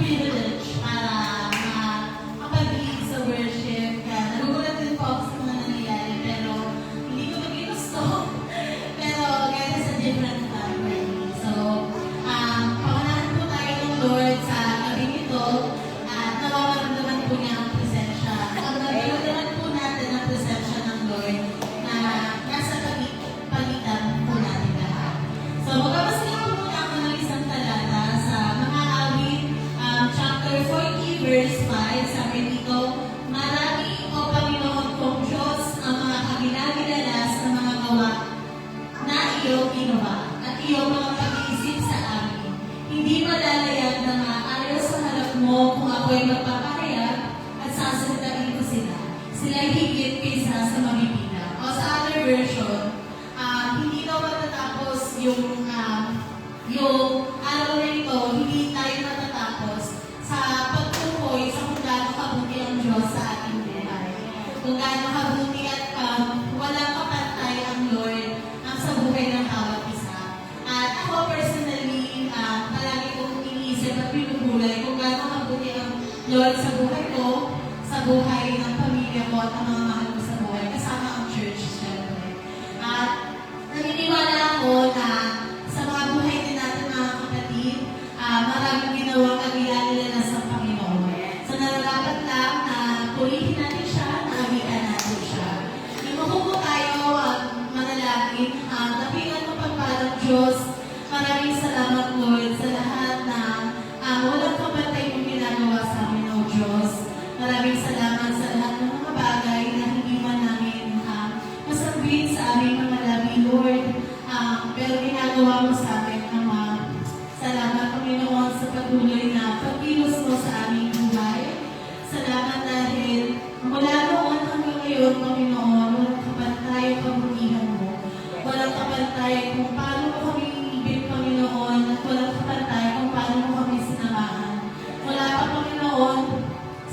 privilege para makapag-lead sa worship. Kaya nagugulat din po ako sa mga nangyayari, pero hindi ko na ginusto. Pero God is a different God for me. So, pangalanan po tayo ng Lord sa gabi nito at nawawaramdaman po niya ang presensya. Ang nararamdaman po natin ang presensya ng Lord na nasa pagitan po natin lahat. So, magbabasa po muna ako ng isang talata sa mga awit, chapter 40, verse 5. Sabi dito, marami o Panginoon kong Diyos ang mga kaginaginalas na mga gawa na iyong ginawa at iyong mga pag-iisip sa amin. Hindi malalayag na maayos sa harap mo kung ako'y magpapahayag at sasalitain ko sila. Sila'y higit kaysa sa mabibilang. O sa other version, hindi daw matatapos yung araw na ito, hindi tayo matatapos sa pagtukoy sa kung gaano kabuti ang Diyos sa ating buhay. Kung gaano kabuti at walang kapantay ang Lord sa buhay ng bawat isa. At ako personally, palagi kong iniisip at pinugulay kung gaano kabuti ang Lord sa buhay ko, sa buhay ng pamilya ko at ang mga mahal ko sa buhay, kasama ang church, syempre. At naniniwala ako na sa mga buhay din natin mga kapatid, maraming ginawang kagilala sa Panginoon. So nararapat lang na purihin natin siya, naawian natin siya. Imuko tayo manalangin, dapigan mo pagpalang Diyos. Maraming salamat Lord sa lahat na walang kapantay mong ginagawa sa amin, O Diyos. Maraming salamat sa lahat ng mga bagay na hindi man namin masambit sa aming mga labi, Lord. Pero ginagawa mo sa amin naman. Salamat, Panginoon, sa patuloy na pagkilos mo sa aming buhay. Salamat dahil mula noon hanggang ngayon, Panginoon, walang kapantay ang kabutihan mo. Walang kapantay kung paano mo kami ibig, Panginoon, at walang kapantay kung paano mo kami sinamahan. Wala pa, Panginoon,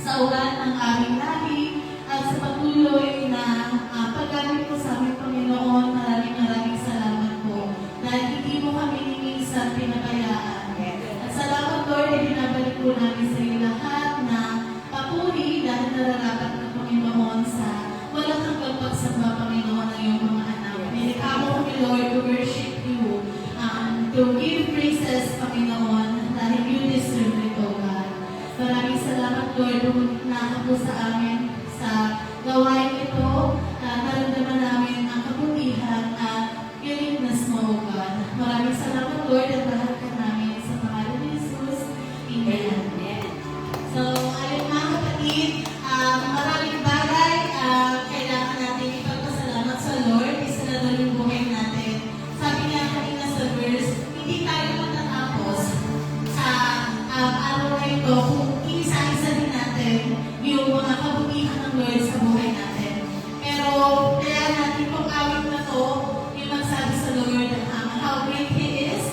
sa ugat ng aming lahi at sa patuloy na paggamit mo sa aming Panginoon. Maraming salamat po dahil hindi mo kami minsan pinabayaan. At salamat Lord, ay binabalik po namin sa iyo lahat na papuri dahil nararapat ng Panginoon sa walang hanggang pagsamba, Panginoon, ng iyong mga anak. Nilikha mo kami Lord to worship you, to give praises, Panginoon, dahil you deserve it, O God. Maraming salamat Lord, na po sa amin sa gawain ito. Naramdaman namin ang kabutihan at uniqueness mo, O God. Maraming salamat Lord at lahat ka namin sa pangalan ni Jesus. Amen. So, ayun mga kapatid, maraming bagay kailangan natin ipagpasalamat sa Lord. Isa na doon yung buhay natin. Sabi niya kanina sa verse, hindi tayo matatapos sa araw na ito kung isa-isa din natin yung mga kabutihan ng Lord sa buhay natin. Pero, kaya natin kung awit na to, yung magsabi sa Lord, how great He is,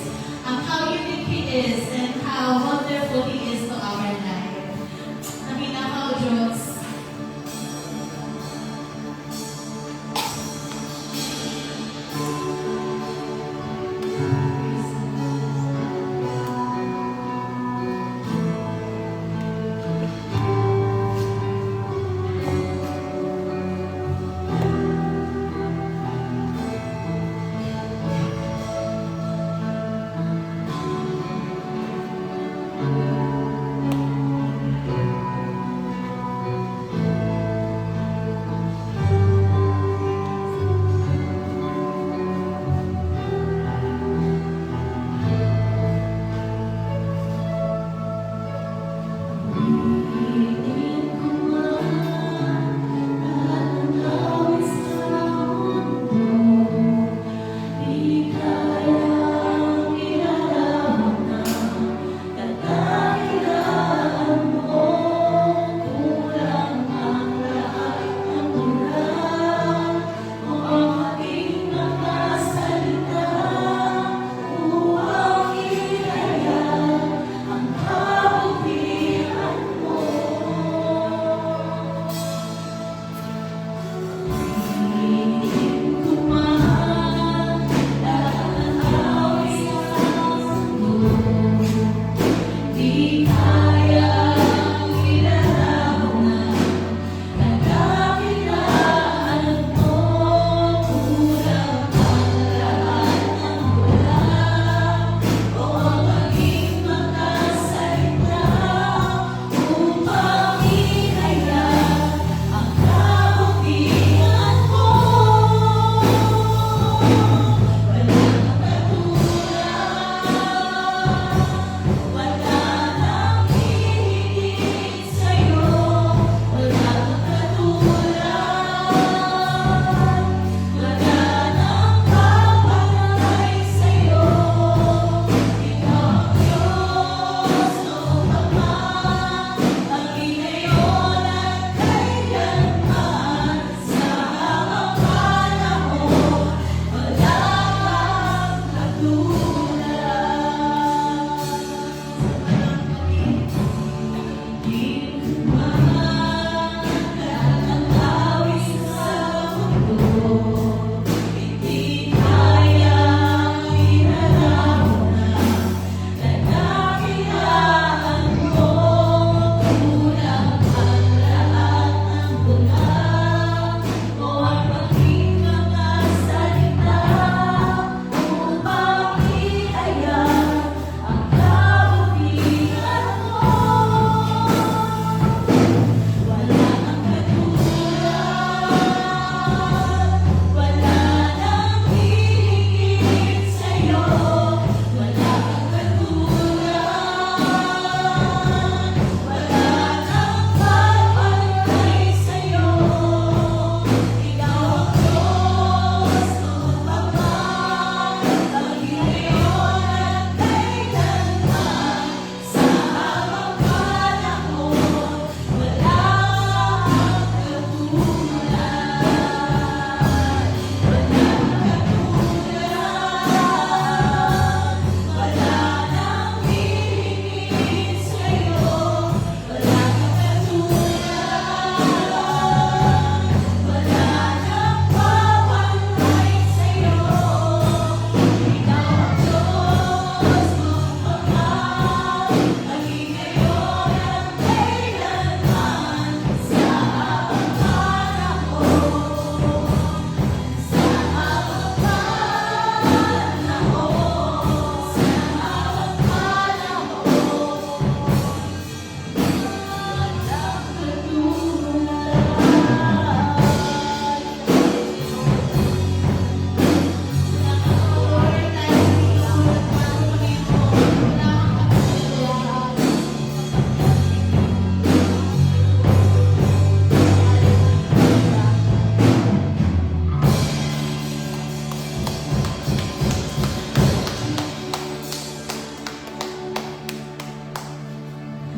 how unique He is, and how wonderful He is to our life. Nakita ka, O Diyos. Di kaya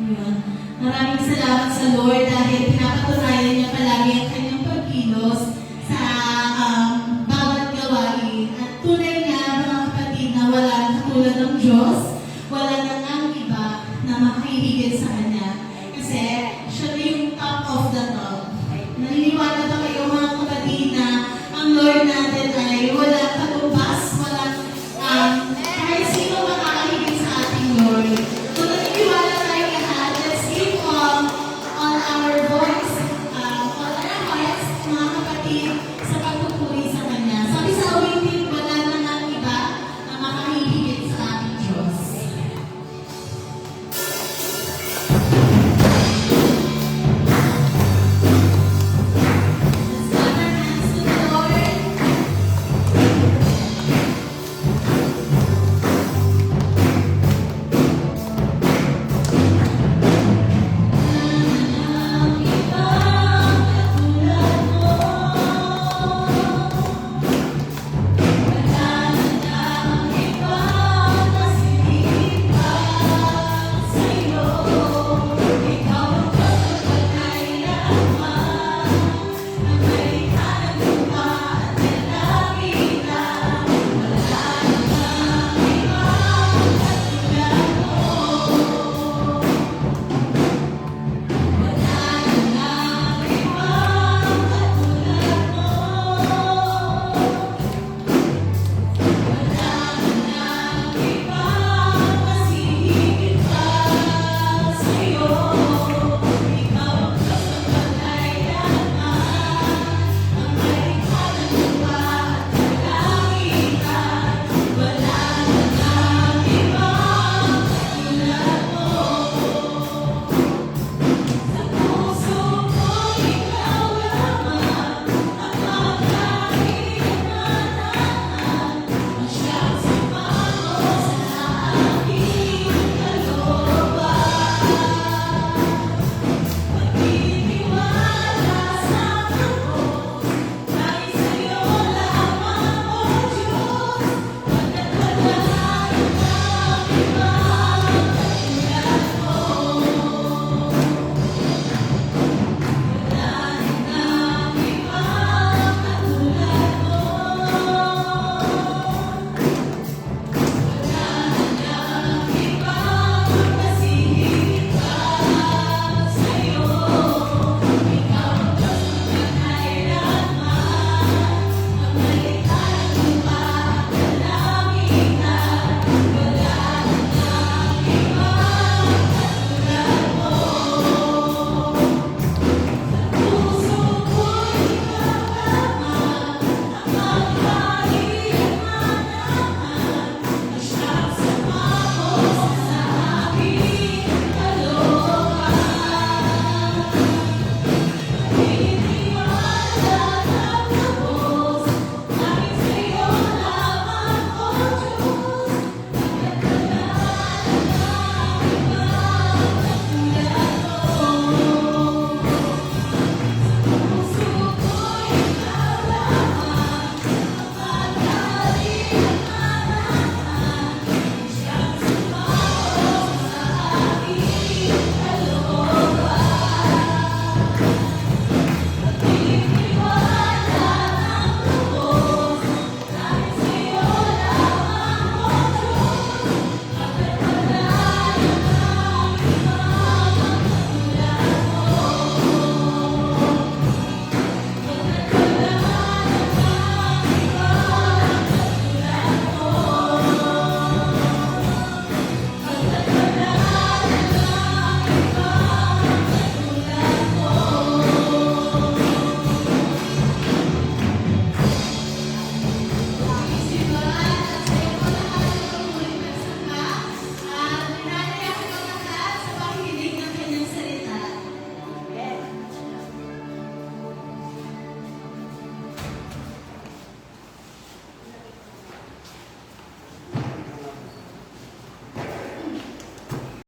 Yun. Maraming salamat sa Lord dahil pinapatunayan niya palagi ang kanyang pagkilos sa bawat gawain. At tunay nga mga kapatid na wala katulad ng Diyos, wala nang ang iba na makahihigit sa Kanya. Kasi siya na yung top of the top. Naniniwala ba kayo mga kapatid na ang Lord natin ay wala